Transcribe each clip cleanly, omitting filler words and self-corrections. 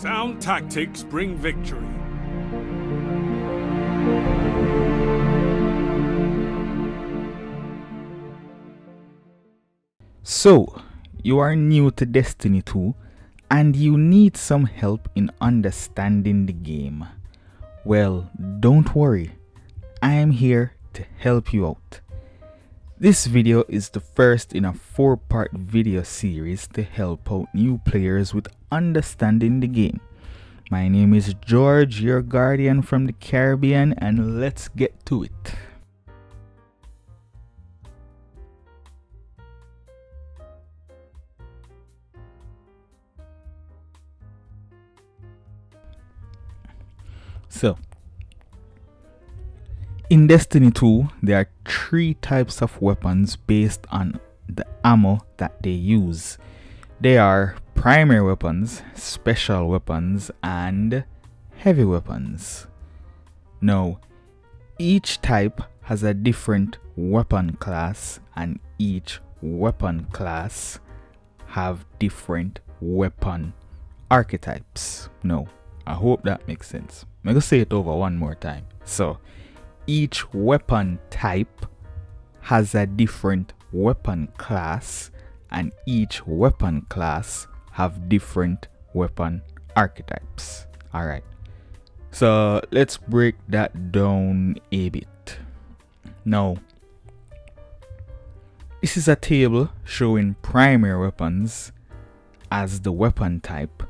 Sound tactics bring victory. So, you are new to Destiny 2 and you need some help in understanding the game. Well, don't worry, I am here to help you out. This video is the first in a 4-part video series to help out new players with understanding the game. My name is George, your guardian from the Caribbean, and let's get to it. So, in Destiny 2, there are 3 types of weapons based on the ammo that they use. They are primary weapons, special weapons, and heavy weapons. Now, each type has a different weapon class, and each weapon class have different weapon archetypes. Now, I hope that makes sense. I'm going to say it over one more time. So, each weapon type has a different weapon class, and each weapon class have different weapon archetypes. Alright, so let's break that down a bit. Now, this is a table showing primary weapons as the weapon type,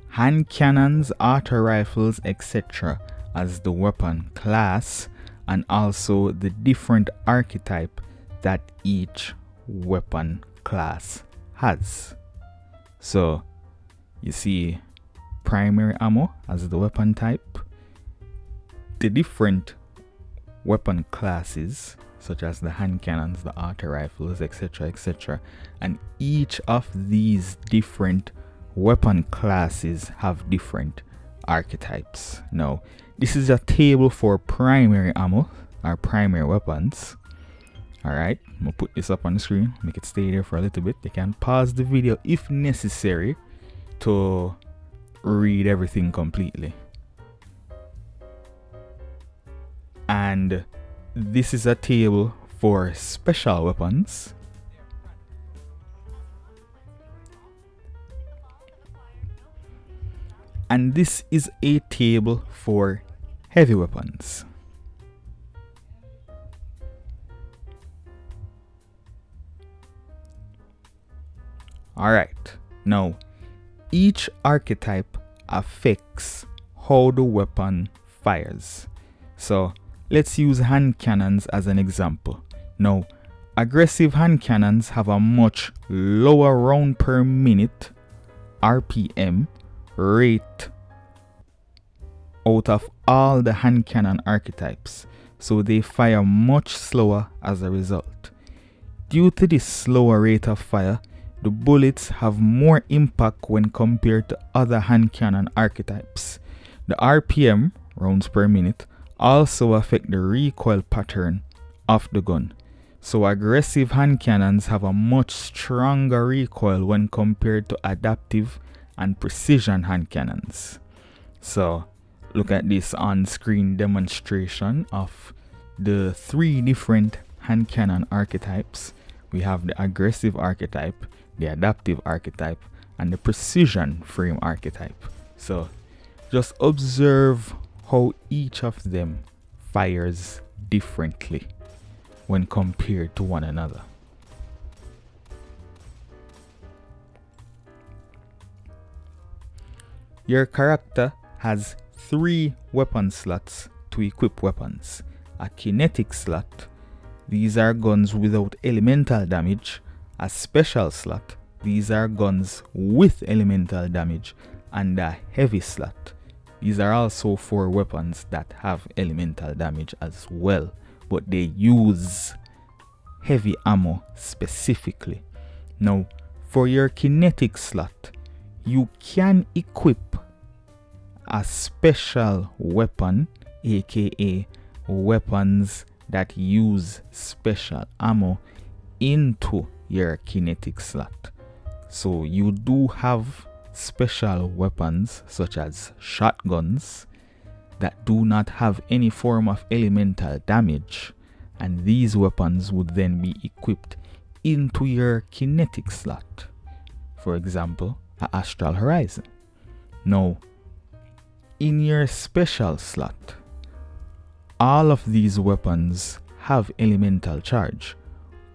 hand cannons, auto rifles, etc. as the weapon class, and also the different archetype that each weapon class has. So you see primary ammo as the weapon type, the different weapon classes such as the hand cannons, the auto rifles, etc., and each of these different weapon classes have different archetypes. Now, this is a table for primary ammo or primary weapons. Alright, I'm gonna put this up on the screen, make it stay there for a little bit. You can pause the video if necessary to read everything completely. And this is a table for special weapons. And this is a table for heavy weapons. Alright, now each archetype affects how the weapon fires. So let's use hand cannons as an example. Now, aggressive hand cannons have a much lower round per minute RPM rate out of all the hand cannon archetypes, so they fire much slower as a result. Due to this slower rate of fire, the bullets have more impact when compared to other hand cannon archetypes. The RPM, rounds per minute, also affect the recoil pattern of the gun. So aggressive hand cannons have a much stronger recoil when compared to adaptive and precision hand cannons. So look at this on-screen demonstration of the 3 different hand cannon archetypes. We have the aggressive archetype, the adaptive archetype, and the precision frame archetype. So just observe how each of them fires differently when compared to one another. Your character has 3 weapon slots to equip weapons. A kinetic slot, these are guns without elemental damage. A special slot, these are guns with elemental damage. And a heavy slot, these are also 4 weapons that have elemental damage as well, but they use heavy ammo specifically. Now, for your kinetic slot, you can equip a special weapon, aka weapons that use special ammo, into your kinetic slot. So you do have special weapons such as shotguns that do not have any form of elemental damage, and these weapons would then be equipped into your kinetic slot. For example, a Astral Horizon. Now, in your special slot, all of these weapons have elemental charge,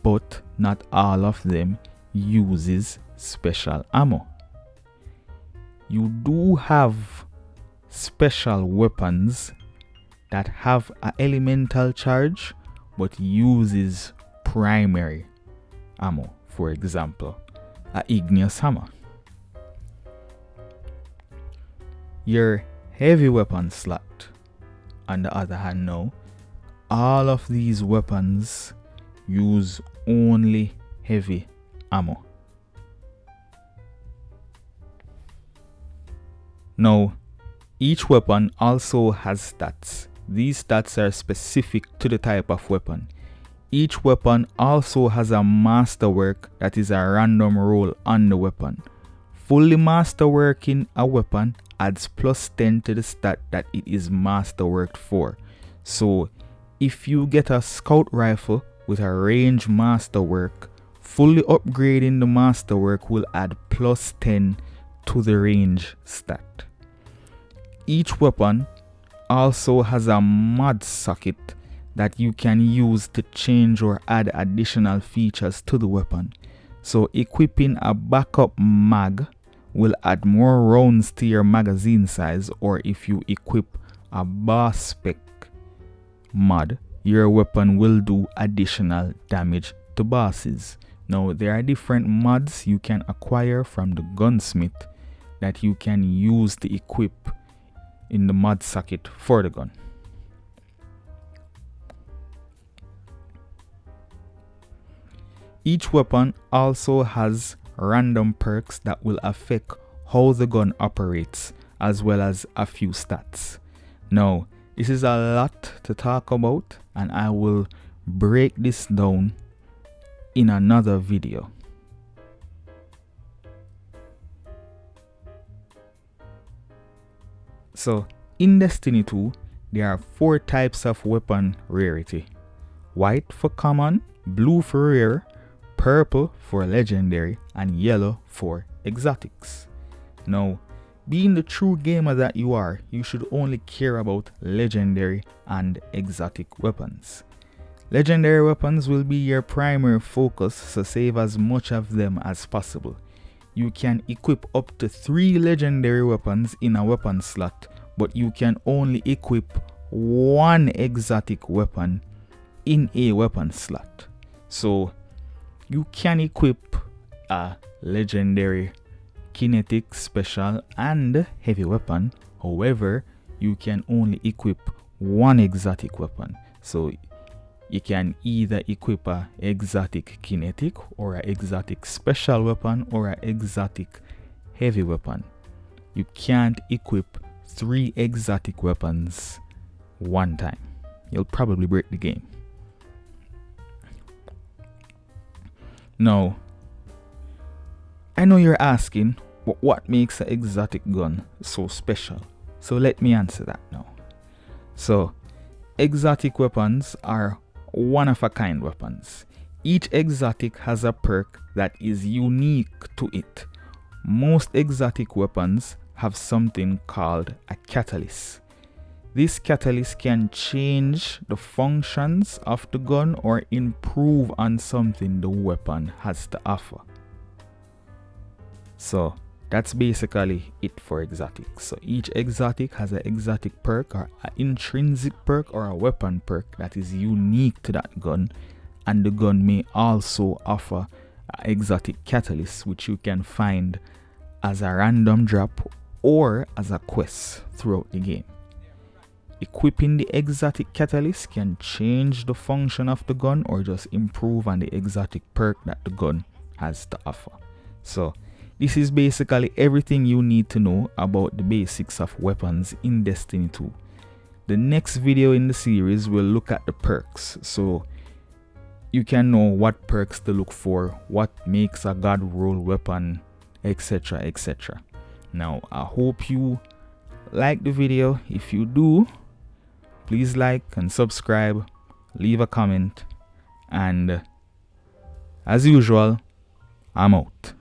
but not all of them uses special ammo. You do have special weapons that have an elemental charge but uses primary ammo. For example, a igneous hammer. Your heavy weapon slot, on the other hand, now, all of these weapons use only heavy ammo. Now, each weapon also has stats. These stats are specific to the type of weapon. Each weapon also has a Masterwork that is a random roll on the weapon. Fully Masterworking a weapon adds +10 to the stat that it is Masterworked for. So, if you get a scout rifle with a range Masterwork, fully upgrading the Masterwork will add +10 to the range stat. Each weapon also has a mod socket that you can use to change or add additional features to the weapon. So equipping a backup mag will add more rounds to your magazine size, or if you equip a boss spec mod, your weapon will do additional damage to bosses. Now, there are different mods you can acquire from the gunsmith that you can use to equip in the mod socket for the gun. Each weapon also has random perks that will affect how the gun operates, as well as a few stats. Now, this is a lot to talk about, and I will break this down in another video. So, in Destiny 2, there are 4 types of weapon rarity. White for common, blue for rare, purple for legendary, and yellow for exotics. Now, being the true gamer that you are, you should only care about legendary and exotic weapons. Legendary weapons will be your primary focus, so save as much of them as possible. You can equip up to 3 legendary weapons in a weapon slot, but you can only equip 1 exotic weapon in a weapon slot. So you can equip a legendary, kinetic, special, and heavy weapon. However, you can only equip 1 exotic weapon. So you can either equip a exotic kinetic, or a exotic special weapon, or a exotic heavy weapon. You can't equip 3 exotic weapons one time. You'll probably break the game. Now, I know you're asking, what makes an exotic gun so special? So let me answer that now. So, exotic weapons are one-of-a-kind weapons. Each exotic has a perk that is unique to it. Most exotic weapons have something called a catalyst. This catalyst can change the functions of the gun or improve on something the weapon has to offer. So that's basically it for exotics. So each exotic has an exotic perk, or an intrinsic perk, or a weapon perk that is unique to that gun, and the gun may also offer an exotic catalyst, which you can find as a random drop or as a quest throughout the game. Equipping the exotic catalyst can change the function of the gun or just improve on the exotic perk that the gun has to offer. So this is basically everything you need to know about the basics of weapons in Destiny 2. The next video in the series will look at the perks, so you can know what perks to look for, what makes a god roll weapon, etc, etc. Now, I hope you like the video. If you do, please like and subscribe, leave a comment, and as usual, I'm out.